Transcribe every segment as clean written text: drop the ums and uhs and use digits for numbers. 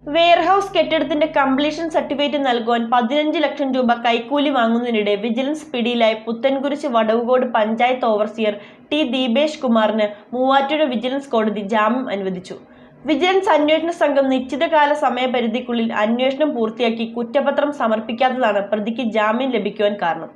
Warehouse കെട്ടിടത്തിന്റെ completion certificate നൽകുവാൻ 15 ലക്ഷം രൂപ കൈക്കൂലി വാങ്ങുന്നതിനിടെ വിജിലൻസ് പിടിയിലായ പുത്തൻകുരിശ് വടവുകോട് പഞ്ചായത്ത് ഓവർസിയർ ടി ദീപേഷ് കുമാറിന് മൂവാറ്റുപുഴ വിജിലൻസ് കോടതി ജാമ്യം അനുവദിച്ചു. വിജിലൻസ് അന്വേഷണ സംഘം നിശ്ചിത കാല സമയപരിധിക്കുള്ളിൽ അന്വേഷണം പൂർത്തിയാക്കി കുറ്റപത്രം സമർപ്പിക്കാത്തതാണ് പ്രതിക്ക് ജാമ്യം ലഭിക്കുവാൻ കാരണം.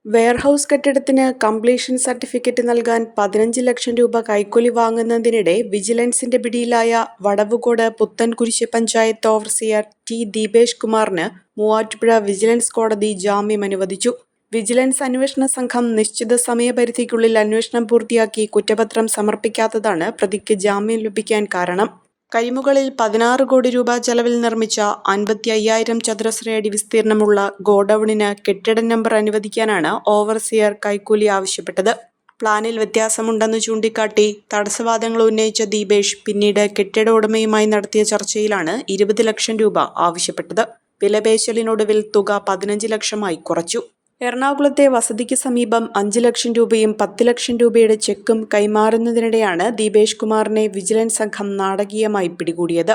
വെയർഹൌസ് കെട്ടിടത്തിന് കംപ്ലീഷൻ സർട്ടിഫിക്കറ്റ് നൽകാൻ 15 ലക്ഷം രൂപ കൈക്കൂലി വാങ്ങുന്നതിനിടെ വിജിലൻസിന്റെ പിടിയിലായ വടവുകോട് പുത്തൻകുരിശ് പഞ്ചായത്ത് ഓവർസിയർ ടി ദീപേഷ് കുമാറിന് മൂവാറ്റുപുഴ വിജിലൻസ് കോടതി ജാമ്യം അനുവദിച്ചു. വിജിലൻസ് അന്വേഷണ സംഘം നിശ്ചിത സമയപരിധിക്കുള്ളിൽ അന്വേഷണം പൂർത്തിയാക്കി കുറ്റപത്രം സമർപ്പിക്കാത്തതാണ് പ്രതിക്ക് ജാമ്യം ലഭിക്കാൻ കാരണം. കരിമുകളിൽ 16 കോടി രൂപ ചെലവിൽ നിർമ്മിച്ച 55,000 ചതുരശ്രയടി വിസ്തീർണമുള്ള ഗോഡൌണിന് കെട്ടിട നമ്പർ അനുവദിക്കാനാണ് ഓവർസിയർ കൈക്കൂലി ആവശ്യപ്പെട്ടത്. പ്ലാനിൽ വ്യത്യാസമുണ്ടെന്ന് ചൂണ്ടിക്കാട്ടി തടസ്സവാദങ്ങൾ ഉന്നയിച്ച ദീപേഷ് പിന്നീട് കെട്ടിട ഉടമയുമായി നടത്തിയ ചർച്ചയിലാണ് 20 ലക്ഷം രൂപ ആവശ്യപ്പെട്ടത്. വിലപേശലിനൊടുവിൽ തുക 15 ലക്ഷമായി കുറച്ചു. എറണാകുളത്തെ വസതിക്ക് സമീപം 5 ലക്ഷം രൂപയും 10 ലക്ഷം രൂപയുടെ ചെക്കും കൈമാറുന്നതിനിടെയാണ് ദീപേഷ് കുമാറിനെ വിജിലൻസ് സംഘം നാടകീയമായി പിടികൂടിയത്.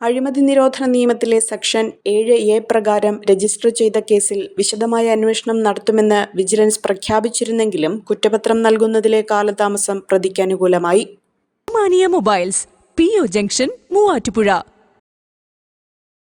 അഴിമതി നിരോധന നിയമത്തിലെ സെക്ഷൻ 7A പ്രകാരം രജിസ്റ്റർ ചെയ്ത കേസിൽ വിശദമായ അന്വേഷണം നടത്തുമെന്ന് വിജിലൻസ് പ്രഖ്യാപിച്ചിരുന്നെങ്കിലും കുറ്റപത്രം നൽകുന്നതിലെ കാലതാമസം പ്രതിക്ക് അനുകൂലമായി. Mobiles PO junction Muvattupuzha.